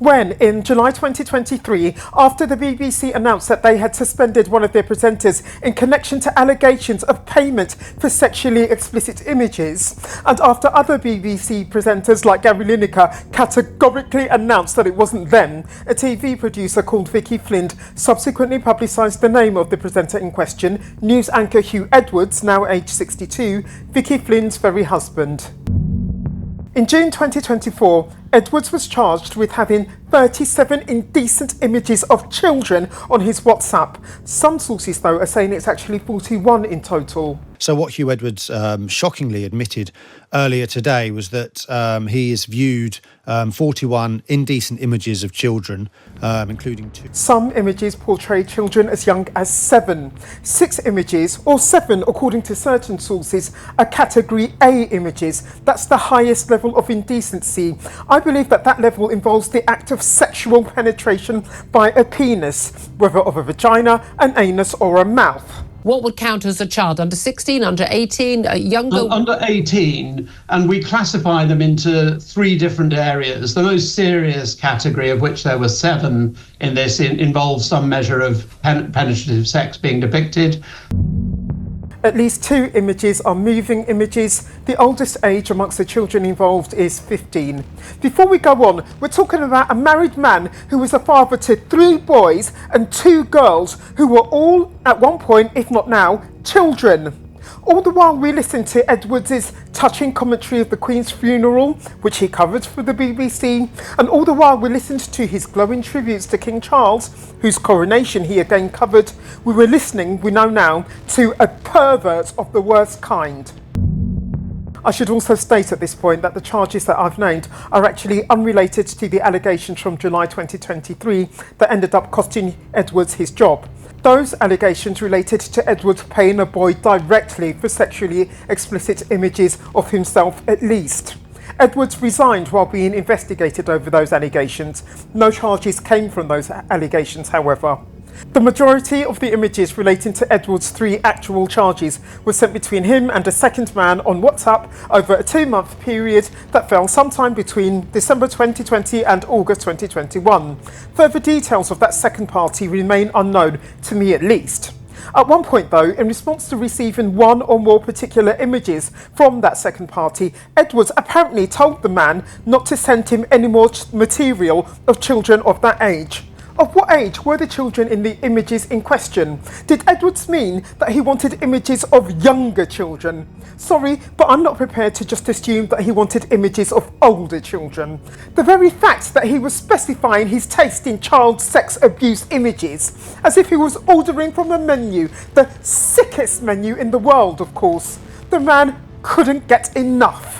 when, in July 2023, after the BBC announced that they had suspended one of their presenters in connection to allegations of payment for sexually explicit images, and after other BBC presenters like Gary Lineker categorically announced that it wasn't them, a TV producer called Vicky Flint subsequently publicised the name of the presenter in question, news anchor HUW EDWARDS, now aged 62, Vicky Flint's very husband. In June 2024, Edwards was charged with having 37 indecent images of children on his WhatsApp. Some sources, though, are saying it's actually 41 in total. So what HUW EDWARDS shockingly admitted earlier today was that he has viewed 41 indecent images of children, including 2. Some images portray children as young as 7. 6 images, or 7 according to certain sources, are category A images. That's the highest level of indecency. I believe that that level involves the act of sexual penetration by a penis, whether of a vagina, an anus or a mouth. What would count as a child? Under 16, under 18, younger? Under 18, and we classify them into 3 different areas. The most serious category, of which there were 7 in this, involves some measure of penetrative sex being depicted. At least 2 images are moving images. The oldest age amongst the children involved is 15. Before we go on, we're talking about a married man who was a father to 3 boys and 2 girls who were all, at one point, if not now, children. All the while we listened to Edwards' touching commentary of the Queen's funeral, which he covered for the BBC, and all the while we listened to his glowing tributes to King Charles, whose coronation he again covered, we were listening, we know now, to a pervert of the worst kind. I should also state at this point that the charges that I've named are actually unrelated to the allegations from July 2023 that ended up costing Edwards his job. Those allegations related to Edwards paying a boy directly for sexually explicit images of himself at least. Edwards resigned while being investigated over those allegations. No charges came from those allegations, however. The majority of the images relating to Edwards' 3 actual charges were sent between him and a second man on WhatsApp over a 2-month period that fell sometime between December 2020 and August 2021. Further details of that second party remain unknown, to me at least. At one point, though, in response to receiving 1 or more particular images from that second party, Edwards apparently told the man not to send him any more material of children of that age. Of what age were the children in the images in question? Did Edwards mean that he wanted images of younger children? Sorry, but I'm not prepared to just assume that he wanted images of older children. The very fact that he was specifying his taste in child sex abuse images, as if he was ordering from a menu, the sickest menu in the world, of course. The man couldn't get enough.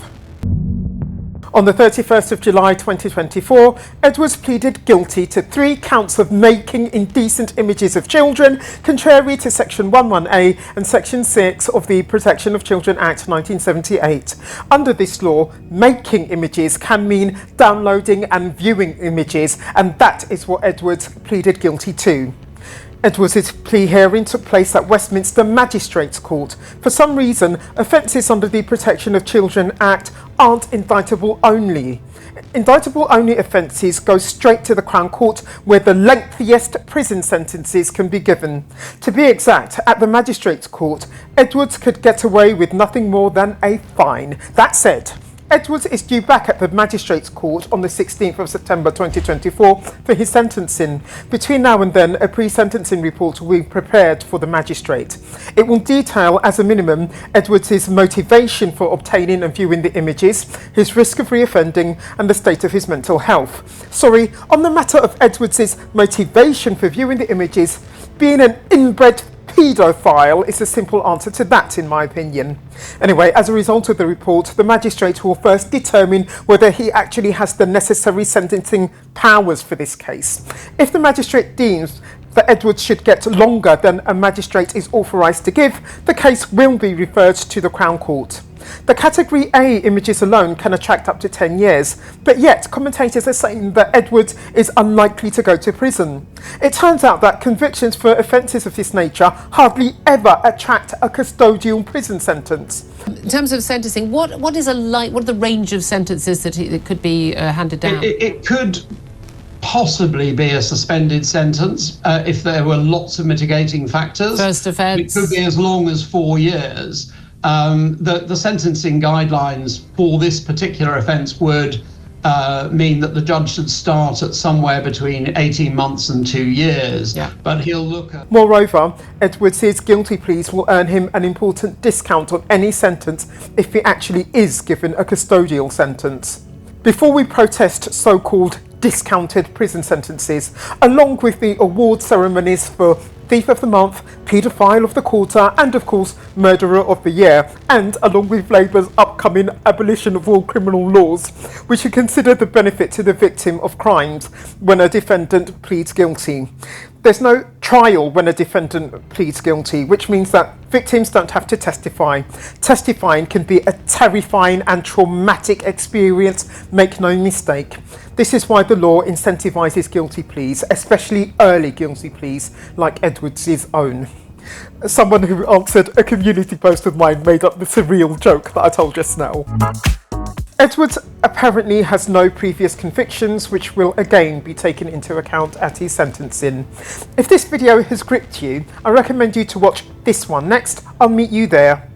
On the 31st of July 2024, Edwards pleaded guilty to 3 counts of making indecent images of children, contrary to Section 11A and Section 6 of the Protection of Children Act 1978. Under this law, making images can mean downloading and viewing images, and that is what Edwards pleaded guilty to. Edwards' plea hearing took place at Westminster Magistrates Court. For some reason, offences under the Protection of Children Act aren't indictable only. Indictable only offences go straight to the Crown Court, where the lengthiest prison sentences can be given. To be exact, at the Magistrates Court, Edwards could get away with nothing more than a fine. That said, Edwards is due back at the Magistrates Court on the 16th of September 2024 for his sentencing. Between now and then, a pre-sentencing report will be prepared for the magistrate. It will detail, as a minimum, Edwards' motivation for obtaining and viewing the images, his risk of reoffending, and the state of his mental health. Sorry, on the matter of Edwards' motivation for viewing the images, being an inbred paedophile is a simple answer to that, in my opinion. Anyway, as a result of the report, the magistrate will first determine whether he actually has the necessary sentencing powers for this case. If the magistrate deems that Edwards should get longer than a magistrate is authorised to give, the case will be referred to the Crown Court. The Category A images alone can attract up to 10 years, but yet commentators are saying that Edwards is unlikely to go to prison. It turns out that convictions for offences of this nature hardly ever attract a custodial prison sentence. In terms of sentencing, what is the range of sentences that could be handed down? It could possibly be a suspended sentence if there were lots of mitigating factors. First offence. It could be as long as 4 years. The sentencing guidelines for this particular offence would mean that the judge should start at somewhere between 18 months and 2 years. Yeah. But he'll look at... Moreover, Edwards' guilty pleas will earn him an important discount on any sentence if he actually is given a custodial sentence. Before we protest so-called discounted prison sentences, along with the award ceremonies for Thief of the Month, Paedophile of the Quarter, and of course Murderer of the Year, and along with Labour's upcoming abolition of all criminal laws, we should consider the benefit to the victim of crimes when a defendant pleads guilty. There's no trial when a defendant pleads guilty, which means that victims don't have to testify. Testifying can be a terrifying and traumatic experience, make no mistake. This is why the law incentivises guilty pleas, especially early guilty pleas like Edwards' own. Someone who answered a community post of mine made up the surreal joke that I told just now. Edwards apparently has no previous convictions, which will again be taken into account at his sentencing. If this video has gripped you, I recommend you to watch this one next. I'll meet you there.